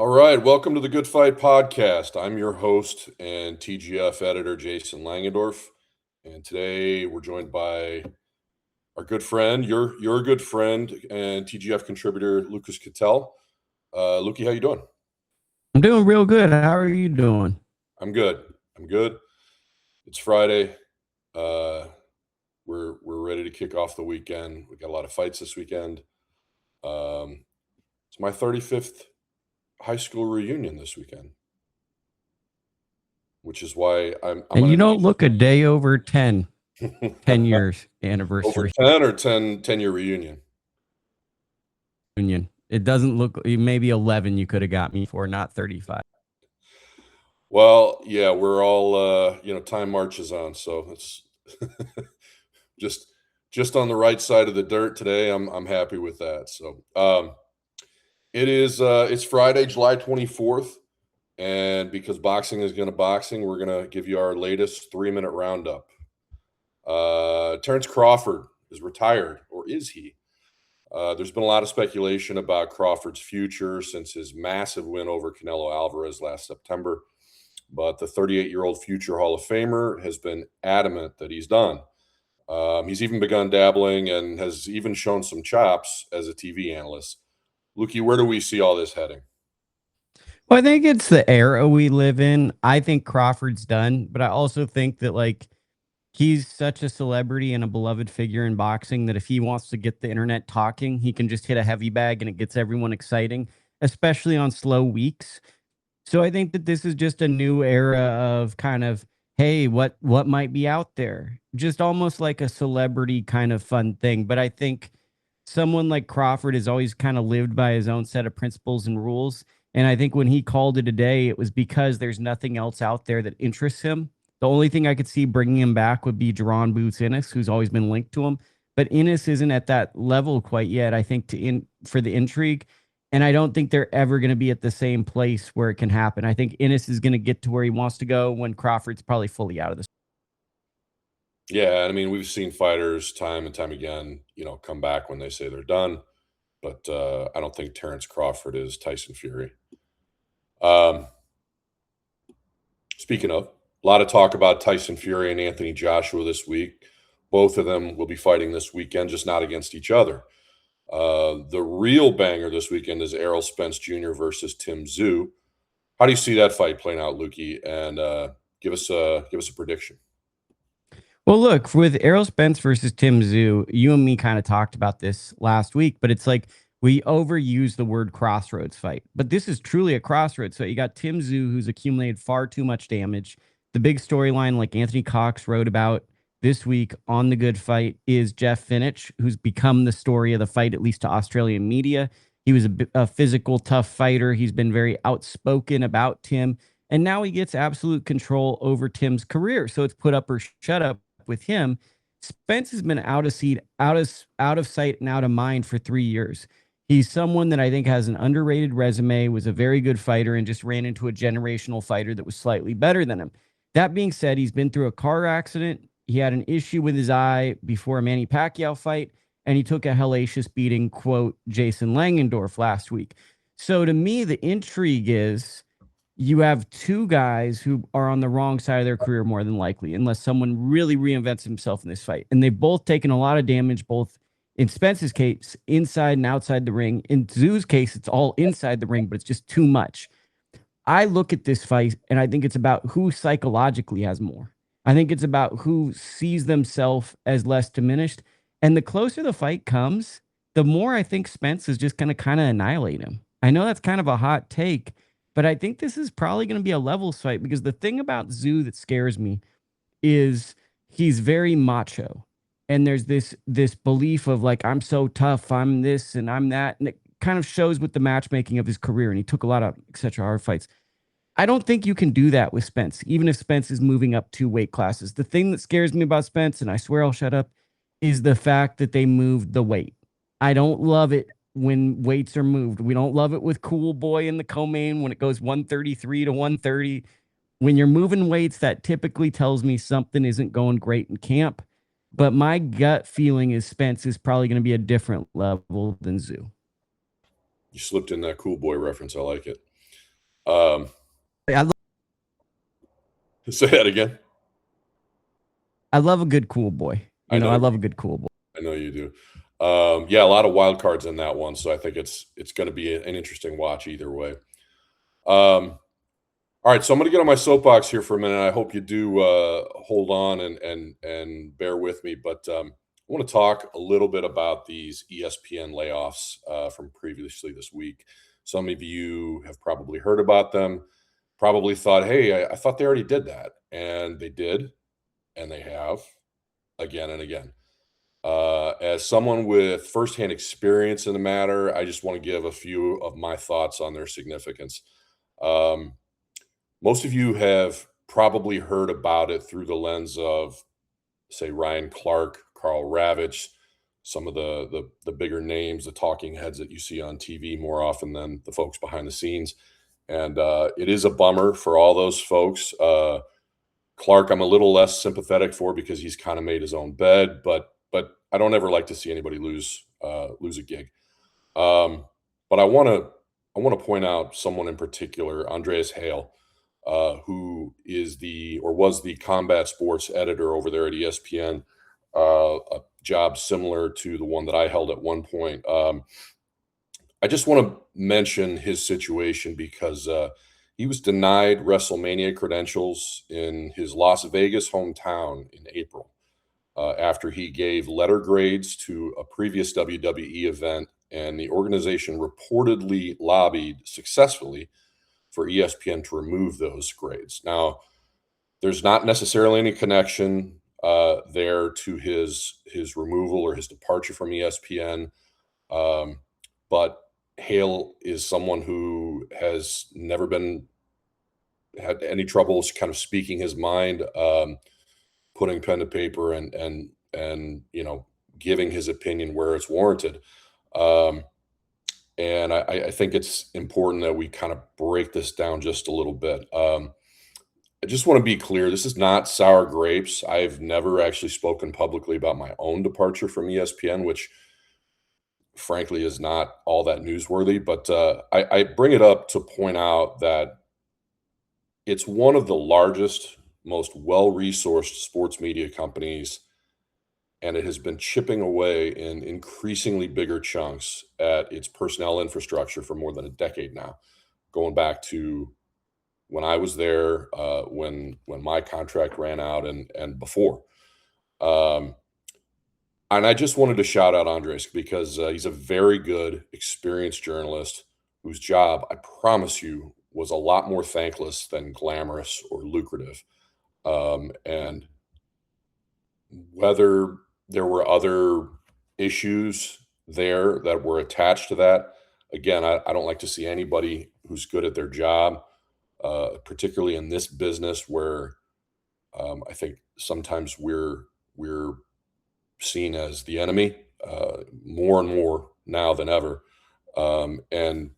All right, welcome to the Good Fight Podcast. I'm your host and TGF editor, Jason Langendorf. And today we're joined by our good friend, your good friend and TGF contributor, Lucas Ketelle. Lukey, how you doing? I'm doing real good. How are you doing? I'm good. I'm good. It's Friday. We're ready to kick off the weekend. We got a lot of fights this weekend. It's my 35th high school reunion this weekend, which is why I'm And you gonna don't look a day over 10 years over anniversary 10 or 10-year reunion. union. It doesn't look maybe 11 you could have got me for, not 35. Well, yeah, we're all time marches on, so it's just on the right side of the dirt today. I'm happy with that. So it's Friday, July 24th, and because boxing is gonna boxing, we're gonna give you our latest 3-minute roundup. Terence Crawford is retired, or is he? There's been a lot of speculation about Crawford's future since his massive win over Canelo Alvarez last September. But the 38-year-old future Hall of Famer has been adamant that he's done. He's even begun dabbling and has even shown some chops as a TV analyst. Lukey, where do we see all this heading? Well, I think it's the era we live in. I think Crawford's done, but I also think that he's such a celebrity and a beloved figure in boxing that if he wants to get the internet talking, he can just hit a heavy bag and it gets everyone exciting, especially on slow weeks. So I think that this is just a new era of kind of, hey, what might be out there? Just almost like a celebrity kind of fun thing. But I think someone like Crawford has always kind of lived by his own set of principles and rules. And I think when he called it a day, it was because there's nothing else out there that interests him. The only thing I could see bringing him back would be Jaron Boots Ennis, who's always been linked to him. But Ennis isn't at that level quite yet, I think, for the intrigue. And I don't think they're ever going to be at the same place where it can happen. I think Ennis is going to get to where he wants to go when Crawford's probably fully out of this. Yeah, I mean, we've seen fighters time and time again, come back when they say they're done. But I don't think Terence Crawford is Tyson Fury. Speaking of, a lot of talk about Tyson Fury and Anthony Joshua this week. Both of them will be fighting this weekend, just not against each other. The real banger this weekend is Errol Spence Jr. versus Tim Tszyu. How do you see that fight playing out, Lukey? And give us a prediction. Well, look, with Errol Spence versus Tim Tszyu, you and me kind of talked about this last week, but it's like we overuse the word crossroads fight. But this is truly a crossroads. So you got Tim Tszyu, who's accumulated far too much damage. The big storyline, like Anthony Cox wrote about this week on The Good Fight, is Jeff Finich, who's become the story of the fight, at least to Australian media. He was a physical, tough fighter. He's been very outspoken about Tim. And now he gets absolute control over Tim's career. So it's put up or shut up with him. Spence has been out of sight and out of mind for 3 years. He's someone that I think has an underrated resume, was a very good fighter, and just ran into a generational fighter that was slightly better than him. That being said, he's been through a car accident. He had an issue with his eye before a Manny Pacquiao fight, and he took a hellacious beating, quote, Jason Langendorf last week. So to me, the intrigue is you have two guys who are on the wrong side of their career more than likely, unless someone really reinvents himself in this fight. And they've both taken a lot of damage, both in Spence's case, inside and outside the ring. In Tszyu's case, it's all inside the ring, but it's just too much. I look at this fight and I think it's about who psychologically has more. I think it's about who sees themselves as less diminished. And the closer the fight comes, the more I think Spence is just going to kind of annihilate him. I know that's kind of a hot take, but I think this is probably going to be a levels fight, because the thing about Tszyu that scares me is he's very macho. And there's this belief of like, I'm so tough, I'm this and I'm that. And it kind of shows with the matchmaking of his career. And he took a lot of etc. hard fights. I don't think you can do that with Spence, even if Spence is moving up 2 weight classes. The thing that scares me about Spence, and I swear I'll shut up, is the fact that they moved the weight. I don't love it when weights are moved. We don't love it with Cool Boy in the co-main when it goes 133 to 130. When you're moving weights, that typically tells me something isn't going great in camp. But my gut feeling is Spence is probably going to be a different level than Tszyu. You slipped in that Cool Boy reference. I like it. Um, I, say that again. I love a good cool boy. I know I love a good cool boy. I know you do. Yeah, a lot of wild cards in that one, so I think it's going to be an interesting watch either way. All right, so I'm going to get on my soapbox here for a minute. I hope you do hold on and bear with me, but I want to talk a little bit about these ESPN layoffs from previously this week. Some of you have probably heard about them, probably thought, "Hey, I thought they already did that," and they did, and they have again and again. As someone with firsthand experience in the matter, I just want to give a few of my thoughts on their significance. Um, Most of you have probably heard about it through the lens of, say, Ryan Clark, Carl Ravitch, some of the bigger names, the talking heads that you see on TV more often than the folks behind the scenes. And it is a bummer for all those folks. Clark, I'm a little less sympathetic for because he's kind of made his own bed, but I don't ever like to see anybody lose a gig. But I want to point out someone in particular, Andreas Hale, who is the or was the combat sports editor over there at ESPN, a job similar to the one that I held at one point. I just want to mention his situation because he was denied WrestleMania credentials in his Las Vegas hometown in April after he gave letter grades to a previous WWE event, and the organization reportedly lobbied successfully for ESPN to remove those grades. Now, there's not necessarily any connection there to his removal or his departure from ESPN, but Hale is someone who has never been had any troubles kind of speaking his mind, putting pen to paper, and giving his opinion where it's warranted. Um, and I think it's important that we kind of break this down just a little bit. I just want to be clear. This is not sour grapes. I've never actually spoken publicly about my own departure from ESPN, which frankly is not all that newsworthy. But I bring it up to point out that it's one of the largest, most well-resourced sports media companies, and it has been chipping away in increasingly bigger chunks at its personnel infrastructure for more than a decade now, going back to when I was there, when my contract ran out, and before. Um, and I just wanted to shout out Andres because he's a very good, experienced journalist whose job, I promise you, was a lot more thankless than glamorous or lucrative. And whether there were other issues there that were attached to that, again, I don't like to see anybody who's good at their job, particularly in this business where I think sometimes we're seen as the enemy more and more now than ever. And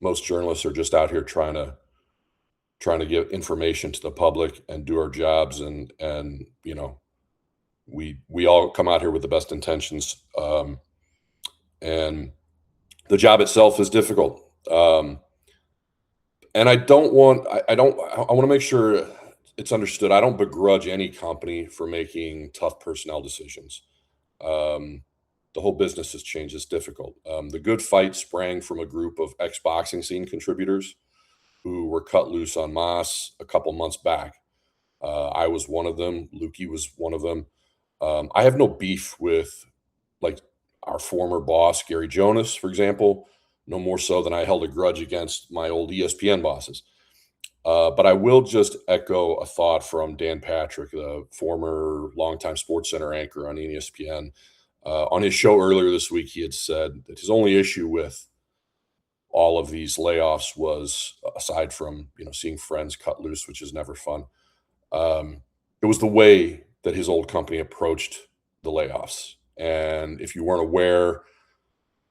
most journalists are just out here trying to give information to the public and do our jobs, and we all come out here with the best intentions, and the job itself is difficult. And I want to make sure it's understood. I don't begrudge any company for making tough personnel decisions. Um, the whole business has changed. It's difficult. The good fight sprang from a group of ex-boxing scene contributors who were cut loose en masse a couple months back. I was one of them. Lukey was one of them. I have no beef with like our former boss, Gary Jonas, for example, no more so than I held a grudge against my old ESPN bosses. But I will just echo a thought from Dan Patrick, the former longtime Sports Center anchor on ESPN. On his show earlier this week, he had said that his only issue with all of these layoffs was, aside from seeing friends cut loose, which is never fun, it was the way that his old company approached the layoffs. And if you weren't aware,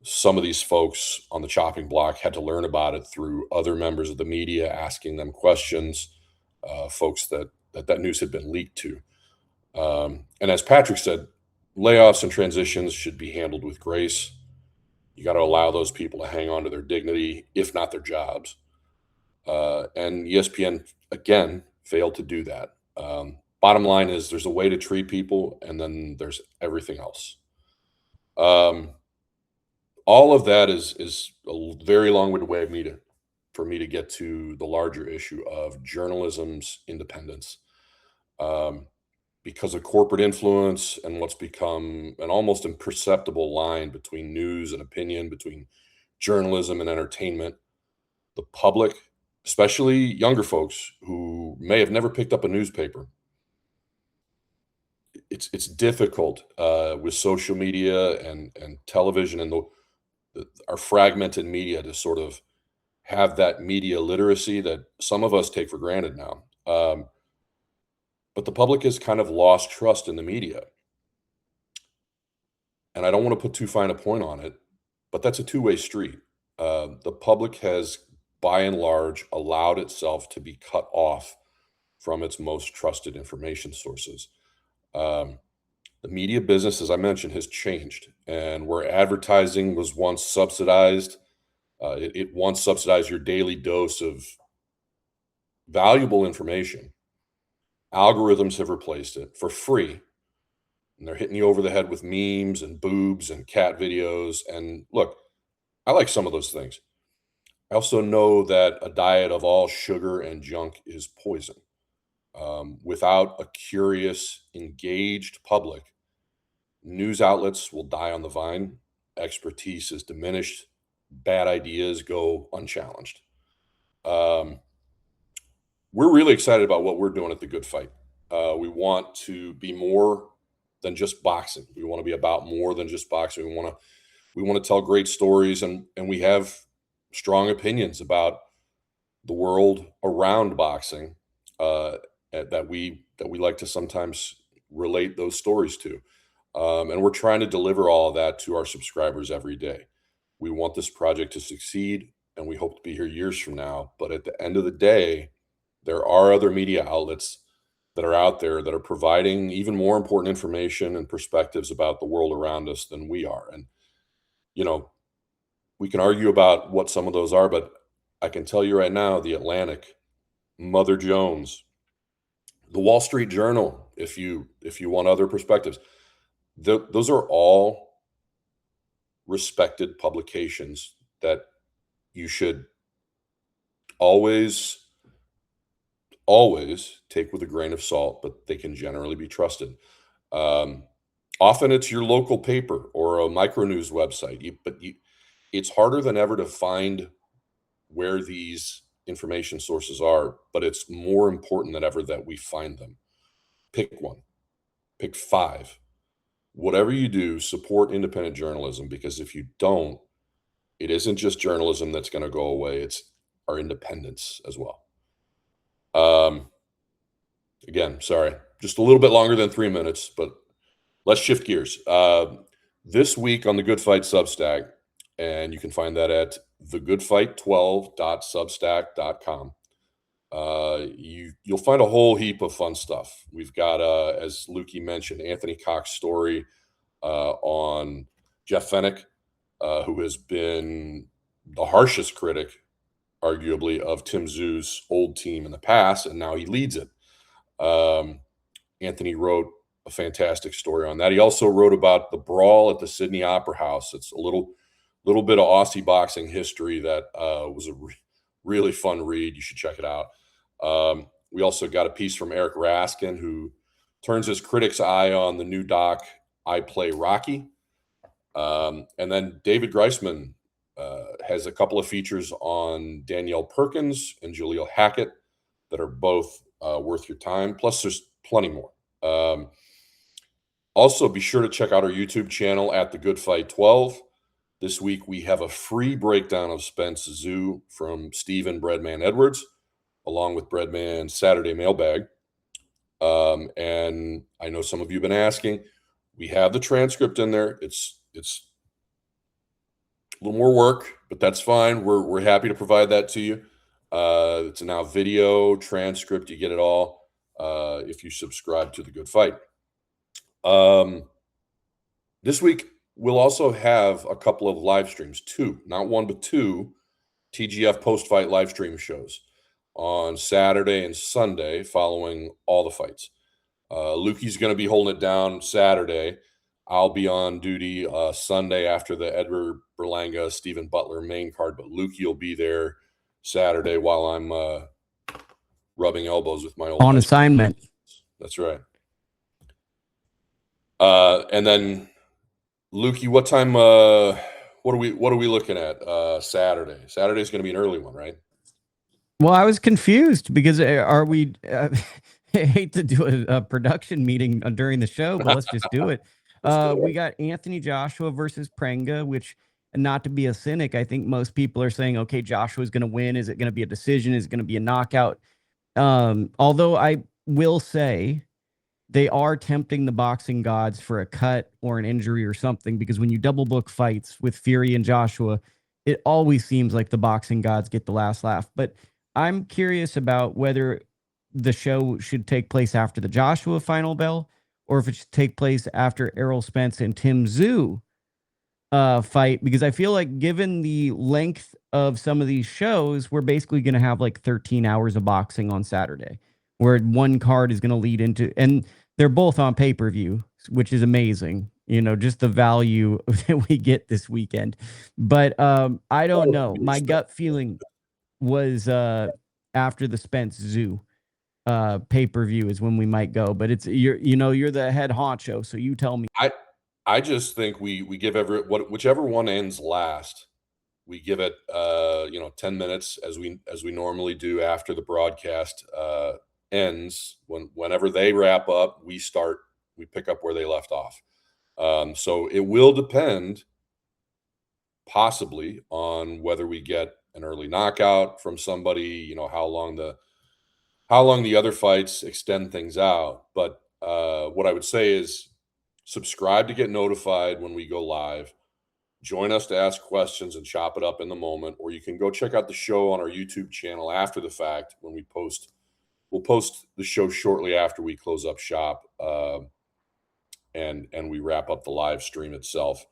some of these folks on the chopping block had to learn about it through other members of the media asking them questions, folks that news had been leaked to. And as Patrick said, layoffs and transitions should be handled with grace. You got to allow those people to hang on to their dignity, if not their jobs. And ESPN, again, failed to do that. Bottom line is there's a way to treat people, and then there's everything else. All of that is a very long-winded way for me to get to the larger issue of journalism's independence. Because of corporate influence and what's become an almost imperceptible line between news and opinion, between journalism and entertainment, the public, especially younger folks who may have never picked up a newspaper, it's difficult with social media and television and our fragmented media to sort of have that media literacy that some of us take for granted now. But the public has kind of lost trust in the media. And I don't want to put too fine a point on it, but that's a two-way street. The public has, by and large, allowed itself to be cut off from its most trusted information sources. The media business, as I mentioned, has changed. And where advertising was once subsidized, it once subsidized your daily dose of valuable information. Algorithms have replaced it for free. And they're hitting you over the head with memes and boobs and cat videos. And look, I like some of those things. I also know that a diet of all sugar and junk is poison. Without a curious, engaged public, news outlets will die on the vine. Expertise is diminished. Bad ideas go unchallenged. We're really excited about what we're doing at The Good Fight. We want to be more than just boxing. We want to be about more than just boxing. We want to tell great stories, and we have strong opinions about the world around boxing that we like to sometimes relate those stories to. And we're trying to deliver all of that to our subscribers every day. We want this project to succeed, and we hope to be here years from now. But at the end of the day, there are other media outlets that are out there that are providing even more important information and perspectives about the world around us than we are. And, you know, we can argue about what some of those are, but I can tell you right now, The Atlantic, Mother Jones, the Wall Street Journal, if you want other perspectives, those are all respected publications that you should always take with a grain of salt, but they can generally be trusted. Often it's your local paper or a micro news website, it's harder than ever to find where these information sources are, but it's more important than ever that we find them. Pick one, pick five. Whatever you do, support independent journalism, because if you don't, it isn't just journalism that's going to go away, it's our independence as well. Again, sorry, just a little bit longer than 3 minutes, but let's shift gears. This week on the Good Fight Substack, and you can find that at thegoodfight12.substack.com. You'll find a whole heap of fun stuff. We've got, as Lukey mentioned, Anthony Cox's story on Jeff Fennick, who has been the harshest critic, arguably, of Tim Tszyu's old team in the past, and now he leads it. Anthony wrote a fantastic story on that. He also wrote about the brawl at the Sydney Opera House. It's a little bit of Aussie boxing history that was a really fun read. You should check it out. We also got a piece from Eric Raskin, who turns his critic's eye on the new doc, I Play Rocky. And then David Greisman has a couple of features on Danielle Perkins and Jaleel Hackett that are both worth your time. Plus, there's plenty more. Also, be sure to check out our YouTube channel at The Good Fight 12. This week, we have a free breakdown of Spence Tszyu from Stephen Breadman Edwards, along with Breadman's Saturday mailbag. And I know some of you have been asking. We have the transcript in there. It's a little more work, but that's fine. We're happy to provide that to you. It's now video, transcript. You get it all if you subscribe to The Good Fight. This week, we'll also have a couple of live streams, two, not one, but two TGF post-fight live stream shows. on Saturday and Sunday following all the fights. Lukey's going to be holding it down Saturday. I'll be on duty Sunday after the Edward Berlanga, Stephen Butler main card, but Lukey will be there Saturday while I'm rubbing elbows with my old on assignment. That's right. And then Lukey, what time? What are we looking at? Saturday. Saturday's going to be an early one, right? Well, I was confused because are we? I hate to do a production meeting during the show, but let's just do it. We got Anthony Joshua versus Prenga, which, not to be a cynic, I think most people are saying, okay, Joshua's going to win. Is it going to be a decision? Is it going to be a knockout? Although I will say they are tempting the boxing gods for a cut or an injury or something, because when you double book fights with Fury and Joshua, it always seems like the boxing gods get the last laugh. But I'm curious about whether the show should take place after the Joshua final bell, or if it should take place after Errol Spence and Tim Tszyu fight, because I feel like given the length of some of these shows, we're basically going to have like 13 hours of boxing on Saturday, where one card is going to lead into, and they're both on pay-per-view, which is amazing. You know, just the value that we get this weekend. But I don't know. My gut feeling was after the Spence Tszyu pay-per-view is when we might go, but it's you're the head honcho, so you tell me. I just think we give whichever one ends last, we give it 10 minutes as we normally do after the broadcast ends. Whenever they wrap up, we pick up where they left off. So it will depend possibly on whether we get an early knockout from somebody, how long the other fights extend things out. But what I would say is subscribe to get notified when we go live. Join us to ask questions and chop it up in the moment, or you can go check out the show on our YouTube channel after the fact when we post. We'll post the show shortly after we close up shop and we wrap up the live stream itself.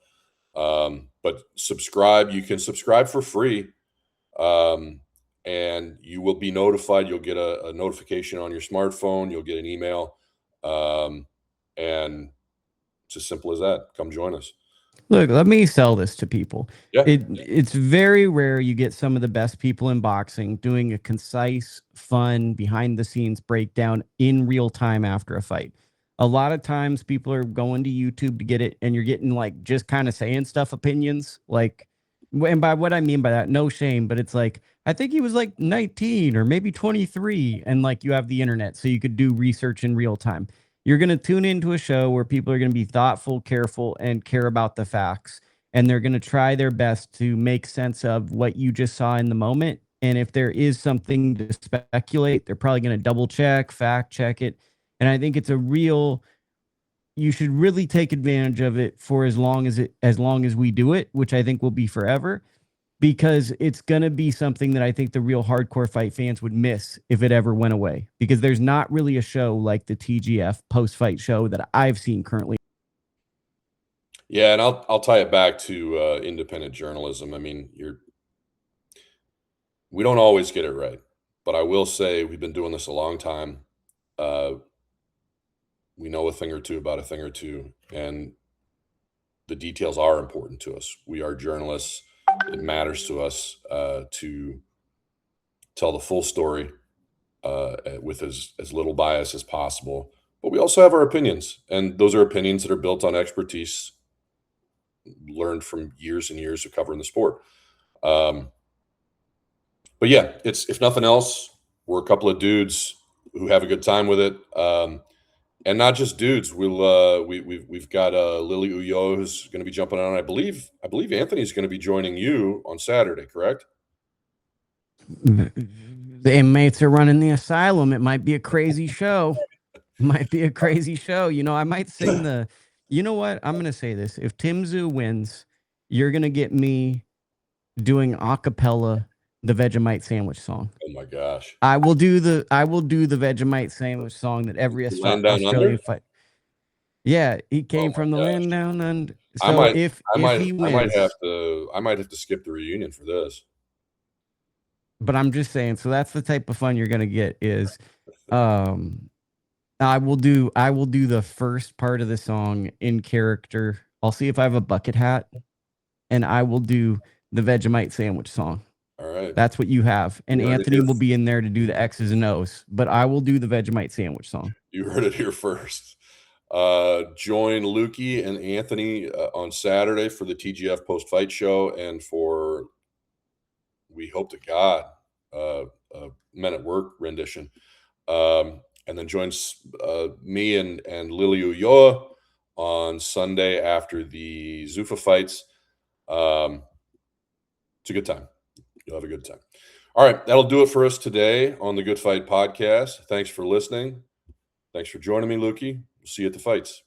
But subscribe. You can subscribe for free. And you will be notified. You'll get a notification on your smartphone. You'll get an email. And it's as simple as that. Come join us. Look, let me sell this to people. Yeah. It's very rare you get some of the best people in boxing doing a concise, fun, behind-the-scenes breakdown in real time after a fight. A lot of times people are going to YouTube to get it, and you're getting like just kind of saying stuff, opinions. Like, and by what I mean by that, no shame, but it's like, I think he was like 19 or maybe 23, and like you have the internet, so you could do research in real time. You're going to tune into a show where people are going to be thoughtful, careful, and care about the facts. And they're going to try their best to make sense of what you just saw in the moment. And if there is something to speculate, they're probably going to double check, fact check it. And I think it's you should really take advantage of it for as long as we do it, which I think will be forever, because it's going to be something that I think the real hardcore fight fans would miss if it ever went away, because there's not really a show like the TGF post-fight show that I've seen currently. Yeah, and I'll tie it back to independent journalism. I mean, we don't always get it right, but I will say we've been doing this a long time. We know a thing or two about a thing or two, and the details are important to us. We are journalists. It matters to us to tell the full story with as little bias as possible. But we also have our opinions, and those are opinions that are built on expertise learned from years and years of covering the sport. But yeah, if nothing else, we're a couple of dudes who have a good time with it. And not just dudes. We've got Lily Uyo who's going to be jumping on. I believe Anthony's going to be joining you on Saturday, correct? The inmates are running the asylum. It might be a crazy show. Might be a crazy show. I might sing you know what? I'm going to say this. If Tim Tszyu wins, you're going to get me doing a cappella the Vegemite sandwich song. Oh my gosh. I will do the Vegemite sandwich song that every Australian fight. Yeah, he came from the land down under. So if he wins, I might have to skip the reunion for this. but I'm just saying. So that's the type of fun you're gonna get. Is I will do the first part of the song in character. I'll see if I have a bucket hat, and I will do the Vegemite sandwich song. All right. That's what you have. And You heard it Anthony here. will be in there to do the X's and O's, but I will do the Vegemite sandwich song. You heard it here first. Join Lukey and Anthony on Saturday for the TGF post-fight show, and for, we hope to God, Men at Work rendition. And then joins me and Lily Ulloa on Sunday after the Zuffa fights. It's a good time. You'll have a good time. All right, that'll do it for us today on the Good Fight Podcast. Thanks for listening. Thanks for joining me, Lukey. We'll see you at the fights.